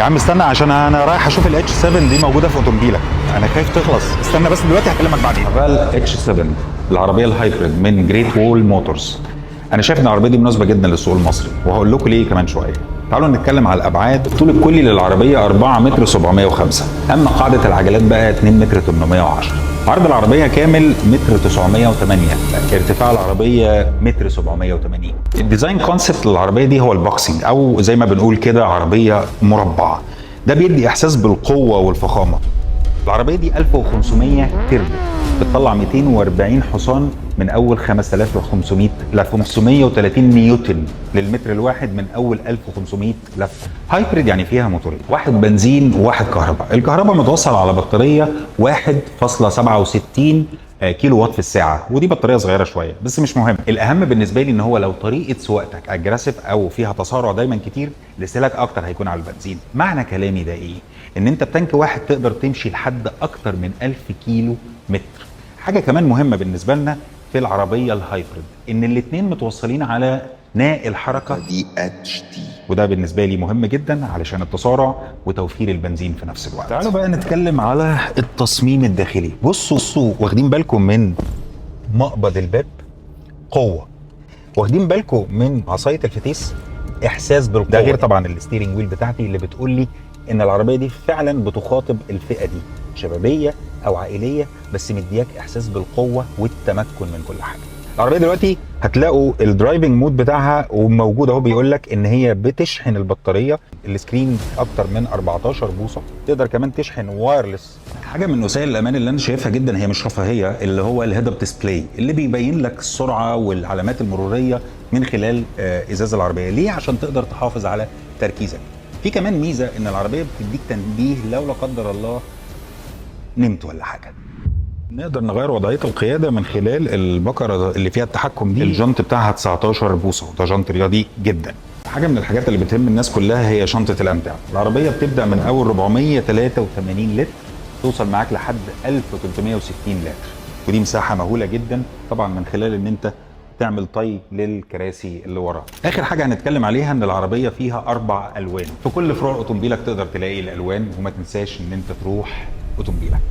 يا عم استنى عشان انا رايح اشوف الاتش 7 دي موجوده في اوتومبيلك. انا خايف تخلص، استنى بس دلوقتي هكلمك بعدين. فال اتش 7 العربيه الهايبريد من جريت وول موتورز. انا شايف ان العربيه دي مناسبه جدا للسوق المصري، وهقول لكم ليه كمان شويه. تعالوا نتكلم على الابعاد. الطول الكلي للعربيه 4 متر 705، اما قاعده العجلات بقى 2 متر 810. عرض العربيه كامل متر 908، ارتفاع العربيه متر 780. الديزاين كونسبت للعربيه دي هو البوكسنج، او زي ما بنقول كده عربيه مربعه. ده بيدي احساس بالقوه والفخامه. العربيه دي 1500 تربو، بتطلع 240 حصان من اول 5500 ل 530 نيوتن للمتر الواحد من اول 1500 لفه. هايبريد يعني فيها موتورين، واحد بنزين وواحد كهرباء. الكهرباء متوصل على بطاريه 1.67 كيلو وات في الساعه، ودي بطاريه صغيره شويه بس مش مهم. الاهم بالنسبه لي ان هو لو طريقه سواقتك اجريسيف او فيها تسارع دايما كتير، الاستهلاك اكتر هيكون على البنزين. معنى كلامي ده ايه؟ ان انت بتانك واحد تقدر تمشي لحد اكتر من 1000 كيلو متر. حاجه كمان مهمه بالنسبه لنا في العربيه الهايبريد ان الاثنين متوصلين على ناقل حركه DHT، وده بالنسبه لي مهم جدا علشان التسارع وتوفير البنزين في نفس الوقت. تعالوا بقى نتكلم على التصميم الداخلي. بصوا واخدين بالكم من مقبض الباب؟ قوه. واخدين بالكم من عصايه الفتيس؟ احساس بالقوه. ده غير طبعا الستيرنج ويل بتاعتي اللي بتقول لي ان العربيه دي فعلا بتخاطب الفئه دي، شبابيه او عائليه، بس مدياك احساس بالقوه والتمكن من كل حاجه. العربيه دلوقتي هتلاقوا الدرايفنج مود بتاعها وموجود اهو، بيقول لك ان هي بتشحن البطاريه. السكرين اكتر من 14 بوصه، تقدر كمان تشحن وايرلس. حاجه من وسائل الامان اللي انا شايفها جدا، هي مش رفاهيه، اللي هو الهيد اب ديسبلاي اللي بيبين لك السرعه والعلامات المروريه من خلال ازاز العربيه. ليه؟ عشان تقدر تحافظ على تركيزك. في كمان ميزه ان العربيه بتديك تنبيه لو لا قدر الله نمت ولا حاجه. نقدر نغير وضعيه القياده من خلال البكره اللي فيها التحكم دي. الجنط بتاعها 19 بوصه، وده جنط رياضي جدا. حاجه من الحاجات اللي بتهم الناس كلها هي شنطه الامتعه. العربيه بتبدا من اول 483 لتر، توصل معاك لحد 1360 لتر، ودي مساحه مهوله جدا طبعا من خلال ان انت تعمل طي للكراسي اللي ورا. اخر حاجه هنتكلم عليها ان العربيه فيها 4 الوان. في كل فروع اوتومبيلك تقدر تلاقي الالوان، وما تنساش ان انت تروح اوتومبيلك.